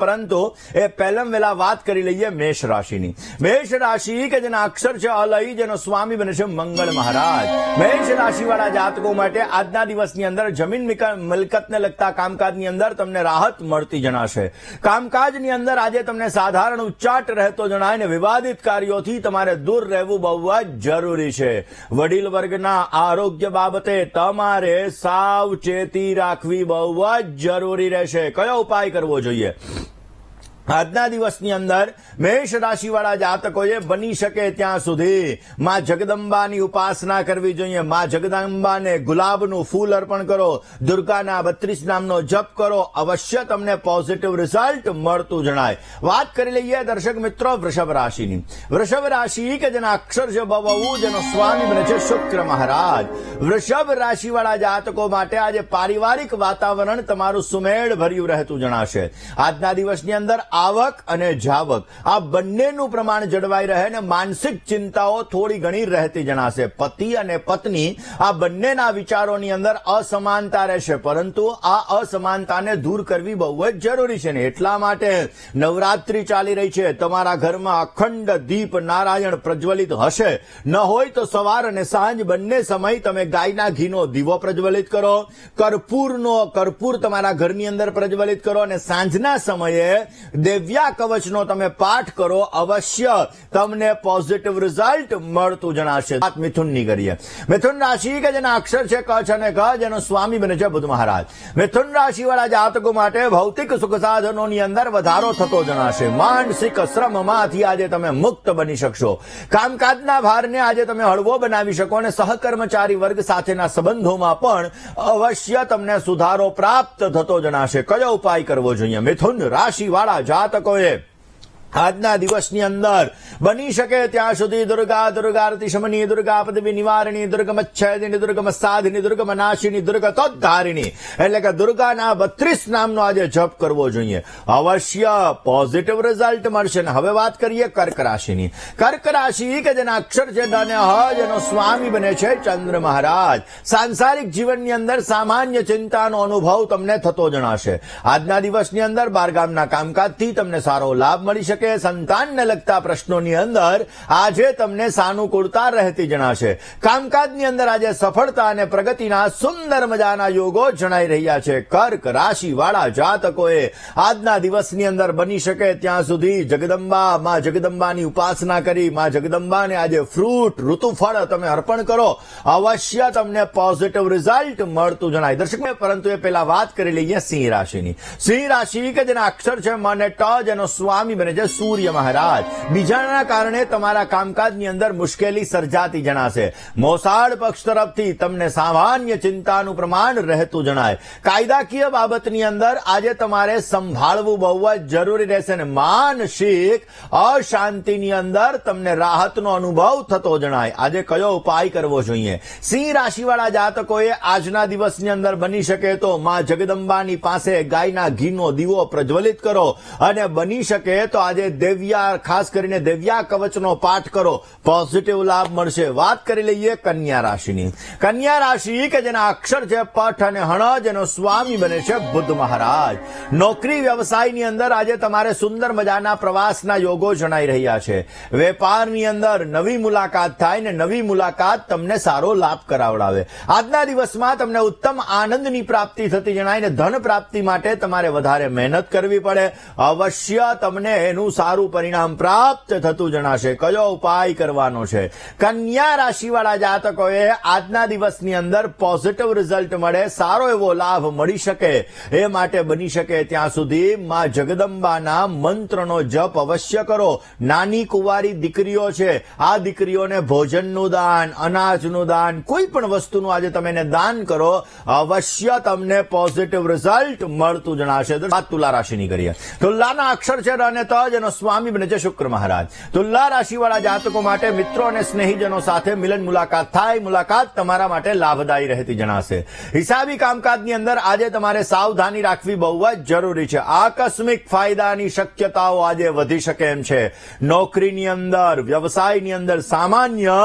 પરંતુ એ પહેલા વહેલા વાત કરી લઈએ મેષ રાશિની. મેષ રાશિ કે જેના અક્ષર છે અલય, જેનો સ્વામી બને છે મંગળ મહારાજ. મેષ રાશિવાળા જાતકો માટે આજના દિવસની અંદર જમીન મિલકતને લગતા કામકાજની અંદર તમને રાહત મળતી જણાશે. કામકાજની અંદર આજે તમને સાધારણ ઉચ્ચાટ રહેતો જણાય ને વિવાદિત કાર્યોથી તમારે દૂર રહેવું બહુ જ જરૂરી છે. વડીલ વર્ગના આરોગ્ય બાબતે તમારે સાવચેતી રાખવી બહુ જ જરૂરી રહેશે. કયો ઉપાય કરવો જોઈએ? આજના દિવસની અંદર મેષ રાશિવાળા જાતકોએ બની શકે ત્યાં સુધી માં જગદંબાની ઉપાસના કરવી જોઈએ. માં જગદંબાને ગુલાબનું ફૂલ અર્પણ કરો, દુર્ગાના 32 નામનો જપ કરો, અવશ્ય તમને પોઝિટિવ રિઝલ્ટ મળતું જણાય. વાત કરી લઈએ દર્શક મિત્રો વૃષભ રાશિની. વૃષભ રાશિ કે જેના અક્ષર છે બહુ, જેનો સ્વામી બને છે શુક્ર મહારાજ. વૃષભ રાશિવાળા જાતકો માટે આજે પારિવારિક વાતાવરણ તમારું સુમેળ ભર્યું રહેતું જણાશે. આજના દિવસની અંદર આવક અને જાવક આ બંનેનું પ્રમાણ જળવાઈ રહે ને માનસિક ચિંતાઓ થોડી ઘણી રહેતી જણાશે. પતિ અને પત્ની આ બંનેના વિચારોની અંદર અસમાનતા રહેશે, પરંતુ આ અસમાનતાને દૂર કરવી બહુ જ જરૂરી છે ને એટલા માટે નવરાત્રી ચાલી રહી છે. તમારા ઘરમાં અખંડ દીપ નારાયણ પ્રજ્વલિત હશે. ન હોય તો સવાર અને સાંજ બંને સમય તમે ગાયના ઘીનો દીવો પ્રજ્વલિત કરો, કર્પૂર તમારા ઘરની અંદર પ્રજ્વલિત કરો અને સાંજના સમયે દિવ્યા કવચનો તમે પાઠ કરો, અવશ્ય તમને પોઝિટિવ રિઝલ્ટ મળતું જણાશે. વાત મિથુનની કરીએ. મિથુન રાશિ કે જેના અક્ષર છે ક અને ગ, જેનો સ્વામી બને છે બુધ મહારાજ. મિથુન રાશિવાળા જાતકો માટે ભૌતિક સુખ સાધનોની અંદર વધારો થતો જણાશે. માનસિક શ્રમમાંથી આજે તમે મુક્ત બની શકશો. કામકાજના ભારને આજે તમે હળવો બનાવી શકો અને સહકર્મચારી વર્ગ સાથેના સંબંધોમાં પણ અવશ્ય તમને સુધારો પ્રાપ્ત થતો જણાશે. કયો ઉપાય કરવો જોઈએ? મિથુન રાશિવાળા જાતકોએ આજના દિવસની અંદર બની શકે ત્યાં સુધી દુર્ગારતી શમની, દુર્ગા પદવી નિવારણી, દુર્ગમચ્છેદિની, દુર્ગમસાધિની, દુર્ગમનાશિની, દુર્ગતોદ્ધારિણી એટલે કે દુર્ગાના 32 નામનો આજે જપ કરવો જોઈએ. અવશ્ય પોઝિટિવ રિઝલ્ટ મળશે. ને હવે વાત કરીએ કર્ક રાશિની. કર્ક રાશિ કે જેના અક્ષર છે ડ અને હ, જેનો સ્વામી બને છે ચંદ્ર મહારાજ. સાંસારિક જીવનની અંદર સામાન્ય ચિંતાનો અનુભવ તમને થતો જણાશે. આજના દિવસની અંદર બારગામના કામકાજથી તમને સારો લાભ મળી શકે. સંતાનને લગતા પ્રશ્નોની અંદર આજે તમને સાનુકૂળતા રહેતી જણાશે. કામકાજની અંદર આજે સફળતા અને પ્રગતિના સુંદર મજાના યોગો જણાઈ રહ્યા છે. કર્ક રાશિવાળા જાતકોએ આજના દિવસની અંદર બની શકે ત્યાં સુધી માં જગદંબાની ઉપાસના કરી, માં જગદંબાને આજે ફ્રૂટ ઋતુફળ તમે અર્પણ કરો, અવશ્ય તમને પોઝિટિવ રિઝલ્ટ મળતું જણાય. દર્શક પરંતુ એ પહેલા વાત કરી લઈએ સિંહ રાશિની. સિંહ રાશિ કે જેના અક્ષર છે મ અને ટ, જેનો સ્વામી બને છે સૂર્ય મહારાજ. બીજાના કારણે તમારા કામકાજની અંદર મુશ્કેલી સર્જાતી જણાશે. મોસાળ પક્ષ તરફથી તમને સામાન્ય ચિંતાનું પ્રમાણ રહેતું જણાય. કાયદાકીય બાબતની અંદર આજે તમારે સંભાળવું બહુ જ જરૂરી રહેશે ને માનસિક અશાંતિની અંદર તમને રાહતનો અનુભવ થતો જણાય. આજે કયો ઉપાય કરવો જોઈએ? સિંહ રાશિવાળા જાતકોએ આજના દિવસની અંદર બની શકે તો માં જગદંબાની પાસે ગાયના ઘીનો દીવો પ્રજ્વલિત કરો અને બની શકે તો આજે ખાસ કરીને દિવ્યા કવચનો પાઠ કરો, પોઝિટિવ લાભ મળશે. વાત કરી લઈએ કન્યા રાશિની. કન્યા રાશિ કે જેના અક્ષર છે પઠ અને હણ, જેનો સ્વામી બને છે બુધ મહારાજ. નોકરી વ્યવસાયની અંદર આજે તમારે સુંદર મજાના પ્રવાસના યોગો જણાઈ રહ્યા છે. વેપારની અંદર નવી મુલાકાત થાય ને નવી મુલાકાત તમને સારો લાભ કરાવડાવે. આજના દિવસમાં તમને ઉત્તમ આનંદની પ્રાપ્તિ થતી જણાય ને ધન પ્રાપ્તિ માટે તમારે વધારે મહેનત કરવી પડે. અવશ્ય તમને એનું સારું પરિણામ પ્રાપ્ત થતું જણાશે. કયો ઉપાય કરવાનો છે? કન્યા રાશિવાળા જાતકોએ આજના દિવસની અંદર પોઝિટિવ રિઝલ્ટ મળે, સારો એવો લાભ મળી શકે એ માટે બની શકે ત્યાં સુધી માં જગદંબાના મંત્રનો જપ અવશ્ય કરો. નાની કુંવારી દીકરીઓ છે, આ દીકરીઓને ભોજનનું દાન, અનાજનું દાન, કોઈ પણ વસ્તુનું આજે તમે એને દાન કરો, અવશ્ય તમને પોઝિટિવ રિઝલ્ટ મળતું જણાશે. તુલા રાશિની કરીએ. તુલાના અક્ષર છે ર અને ત, જેનો સ્વામી બને છે શુક્ર મહારાજ. તુલા રાશિવાળા જાતકો માટે મિત્રો અને સ્નેહીજનો સાથે મિલન મુલાકાત થાય. મુલાકાત તમારા માટે લાભદાયી રહેતી જણાશે. હિસાબી કામકાજની અંદર આજે તમારે સાવધાની રાખવી બહુ જ જરૂરી છે. આકસ્મિક ફાયદાની શક્યતાઓ આજે વધી શકે એમ છે. નોકરીની અંદર, વ્યવસાયની અંદર સામાન્ય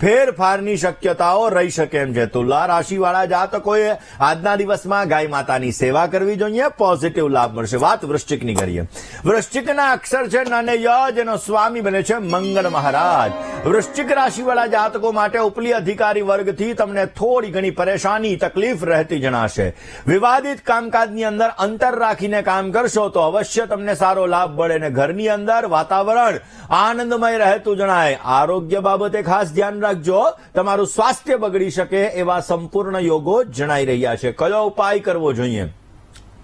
ફેરફારની શક્યતાઓ રહી શકે એમ છે. તુલા રાશિવાળા જાતકોએ આજના દિવસમાં ગાય માતાની સેવા કરવી જોઈએ. પોઝિટિવ લાભ મળશે. વાત વૃશ્ચિકની કરીએ. વૃશ્ચિકના અક્ષર છે ન અને ય, જેનો સ્વામી બને છે મંગળ મહારાજ. વૃશ્ચિક રાશિવાળા જાતકો માટે ઉપલી અધિકારી વર્ગથી તમને થોડી ઘણી પરેશાની, તકલીફ રહેતી જણાશે. વિવાદિત કામકાજની અંદર અંતર રાખીને કામ કરશો તો અવશ્ય તમને સારો લાભ મળે અને ઘરની અંદર વાતાવરણ આનંદમય રહેતું જણાય. આરોગ્ય બાબતે ખાસ ધ્યાન રાખજો. તમારું સ્વાસ્થ્ય બગડી શકે એવા સંપૂર્ણ યોગો જણાઈ રહ્યા છે. કયો ઉપાય કરવો જોઈએ?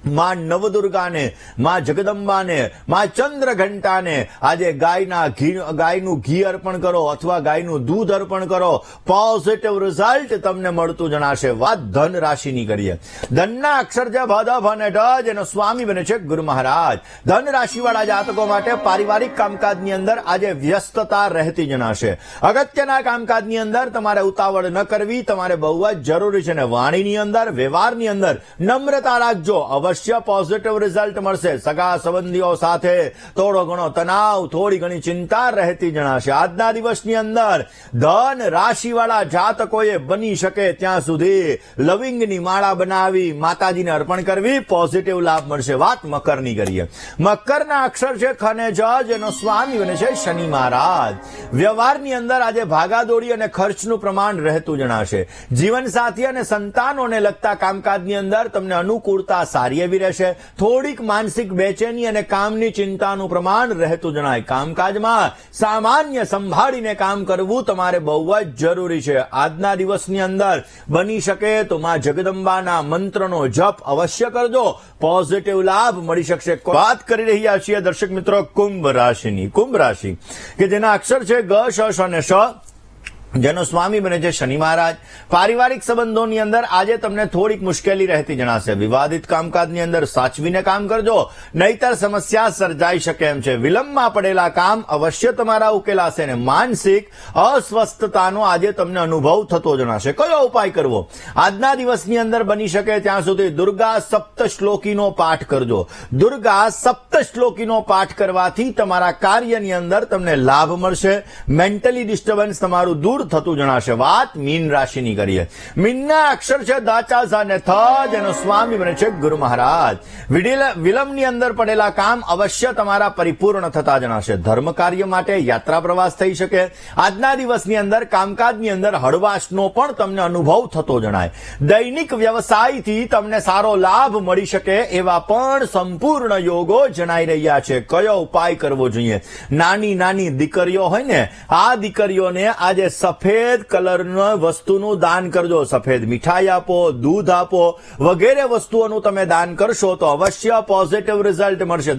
માં નવદુર્ગાને, માં જગદંબાને, માં ચંદ્રઘંટાને આજે ગાયનું ઘી અર્પણ કરો અથવા ગાયનું દૂધ અર્પણ કરો. પોઝિટિવ રિઝલ્ટ તમને મળતું જણાશે. વાત ધન રાશિની કરીએ. ધનના અક્ષર છે ભ અને ઢ, જેનો સ્વામી બને છે ગુરુ મહારાજ. ધન રાશિવાળા જાતકો માટે પારિવારિક કામકાજની અંદર આજે વ્યસ્તતા રહેતી જણાશે. અગત્યના કામકાજની અંદર તમારે ઉતાવળ ન કરવી, તમારે બહુ જ જરૂરી છે. ને વાણીની અંદર, વ્યવહારની અંદર નમ્રતા રાખજો. અવશ્ય પોઝિટિવ રિઝલ્ટ મળશે. સગા સંબંધીઓ સાથે થોડો ઘણો તણાવ, થોડી ઘણી ચિંતા રહેતી જણાશે. આજના દિવસની અંદર ધન રાશિવાળા જાતકોએ બની શકે ત્યાં સુધી લવિંગની માળા બનાવી માતાજીને અર્પણ કરવી. પોઝિટિવ લાભ મળશે. વાત મકરની કરીએ. મકરના અક્ષર છે ખ અને જ, જેનો સ્વામી બને છે શનિ મહારાજ. વ્યવહારની અંદર આજે ભાગાદોડી અને ખર્ચનું પ્રમાણ રહેતું જણાશે. જીવનસાથી અને સંતાનોને લગતા કામકાજની અંદર તમને અનુકૂળતા સારી એવી રહેશે. થોડીક માનસિક બેચેની અને કામની ચિંતાનું પ્રમાણ રહેતું જણાય. કામકાજમાં સામાન્ય સંભાળીને કામ કરવું તમારે બહુ જ જરૂરી છે. આજના દિવસની અંદર બની શકે તો માં જગદંબાના મંત્રનો જપ અવશ્ય કરજો. પોઝિટિવ લાભ મળી શકશે. વાત કરી રહ્યા છીએ દર્શક મિત્રો કુંભ રાશિની. કુંભ રાશિ કે જેના અક્ષર છે ગ, શ અને શ, જેનો સ્વામી બને છે શનિ મહારાજ. પારિવારિક સંબંધોની અંદર આજે તમને થોડીક મુશ્કેલી રહેતી જણાશે. વિવાદિત કામકાજની અંદર સાચવીને કામ કરજો, નહીતર સમસ્યા સર્જાઈ શકે એમ છે. વિલંબમાં પડેલા કામ અવશ્ય તમારા ઉકેલાશે અને માનસિક અસ્વસ્થતાનો આજે તમને અનુભવ થતો જણાશે. કયો ઉપાય કરવો? આજના દિવસની અંદર બની શકે ત્યાં સુધી દુર્ગા સપ્તશ્લોકીનો પાઠ કરજો. દુર્ગા સપ્તશ્લોકીનો પાઠ કરવાથી તમારા કાર્યની અંદર તમને લાભ મળશે. મેન્ટલી ડિસ્ટર્બન્સ તમારું દૂર થતું જણાશે. વાત મીન રાશિની કરીએ. મીનના અક્ષર છે દ, ચ, ઝ અને થ, જેનો સ્વામી બને છે ગુરુ મહારાજ. વિલંબની અંદર પડેલા કામ અવશ્ય તમારા પરિપૂર્ણ થતા જણાશે. ધર્મ કાર્ય માટે યાત્રા પ્રવાસ થઈ શકે. આજના દિવસની અંદર કામકાજની અંદર હળવાશનો પણ તમને અનુભવ થતો જણાય. દૈનિક વ્યવસાયથી તમને સારો લાભ મળી શકે એવા પણ સંપૂર્ણ યોગો જણાઈ રહ્યા છે. કયો ઉપાય કરવો જોઈએ? નાની નાની દીકરીઓ હોય ને, આ દીકરીઓને આજે સફેદ કલરના વસ્તુનું દાન કરજો. સફેદ મીઠાઈ આપો, દૂધ આપો, વગેરે વસ્તુઓનું તમે દાન કરશો તો અવશ્ય પોઝિટિવ રિઝલ્ટ મળશે.